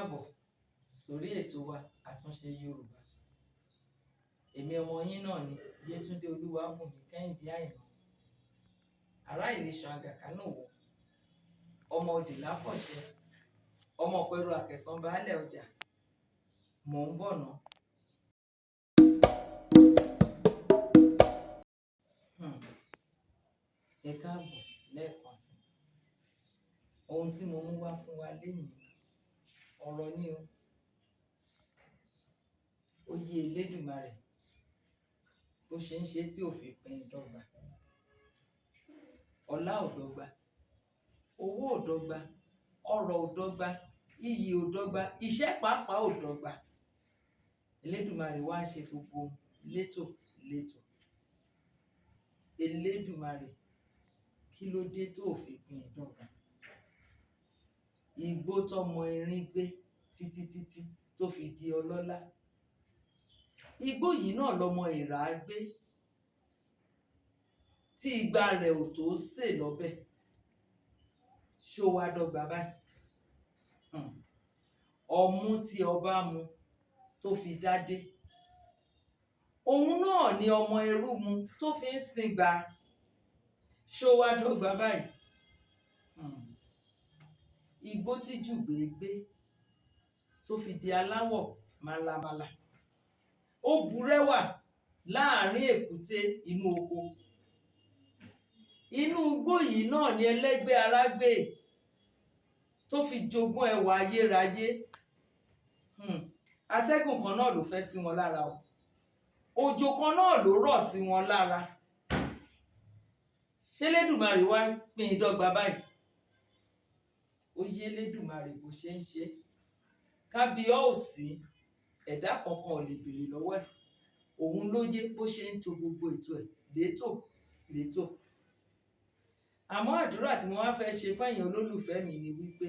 káàbọ̀ sórí ètò wa àtúnṣe Yorùbá. Èmi ọmọ yín náà ni Yétúndé Olúwabùnmi Kẹ́hìndé Àìná, ará Ìlíṣàn Àgàkánò wò, ọmọ Òdì Láfọ̀ṣẹ, ọmọ Pẹ̀rú Àkẹ̀sán baálẹ̀ ọjà. Mò ń bọ̀ ná. Ẹ káàbọ̀ lẹ́ẹ̀kan sí. Ohun tí mo mú wá fún wa lénìí, ọ̀rọ̀ ni o. Ó yé Elédùmarè bó ṣe ń ṣe tí ò fi pín dọ́gba. Ọlá ò dọ́gba, owó ò dọ́gba, ọrọ̀ ò dọ́gba, iyì ò dọ́gba, iṣẹ́ pàápàá ò dọ́gba. Elédùmarè wá ṣe gbogbo létò létò. Elédùmarè, kí ló dé tó fi pín dọ́gba? Igbó tọmọ erin gbé títí tó fi di ọlọ́lá. Igbó yìí náà lọmọ èèrà gbé tí igba rẹ̀ ò tó sè lọ́bẹ̀. Ṣó wá dọ́gba báyìí? Ọmú tí ọba mu tó fi dádé, òun náà ni ọmọ ẹrú mu tó fi ń sìngbà. Ṣó wá dọ́gba báyìí? Igbó tí Jùgbé gbé tó fi di aláwọ̀ málámálá, ó burẹ́wà láàrin èkúté inú oko. Inú igbó yìí náà ni ẹlẹ́gbẹ́ ara gbé tó fi jogún ẹwà ayérayé. Atẹ́gùn kan náà ló fẹ́ sí wọn lára o, òjò kan náà ló rọ̀ sí wọn lára. Ṣé Elédùmarè wá pín dọ́gba báyìí? Ó yé Elédùmarè bó ṣe ń ṣe. Kábíyèsí, ẹ̀dá kankan ò lè béèrè lọ́wọ́ ẹ̀. Òun ló yé bó ṣe ń tò gbogbo ètò ẹ̀ létò létò. Àmọ́ àdúrà tí mo wá fẹ́ ṣe fẹ́yìn olólùfẹ́ mi ni wípé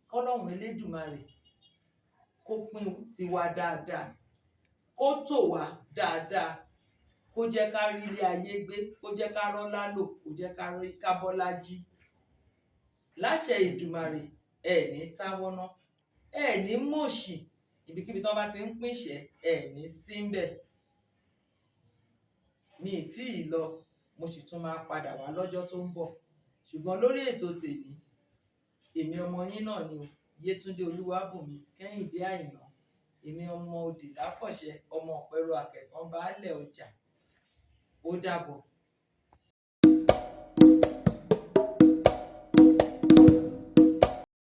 k'Ọlọ́run Elédùmarè kó pín tiwa dáadáa, kó tò wá dáadáa, kó jẹ́ ká rí ilé ayé gbé, kó jẹ́ ká rọ́lá lò, kó jẹ́ ká bọ́lá jí. Láṣẹ Ìdùmarè, ẹ ní táwọ́ná, ẹ ní mòṣì, ibikíbi tí wọ́n bá ti ń pínṣẹ́, ẹ ní síbẹ̀. Mi ì tí ì lọ, mo sì tún máa padà wá lọ́jọ́ tó ń bọ̀. Ṣùgbọ́n lórí ètò tèmi, èmi ọmọ yín náà ni Yétúndé Olúwabùnmi Kẹ́hìndé Àìná. Èmi ọmọ Òdì Láfọ̀ṣẹ, ọmọ Pẹ̀rú Àkẹ̀sán baálẹ̀ ọjà. Ó dàbọ̀.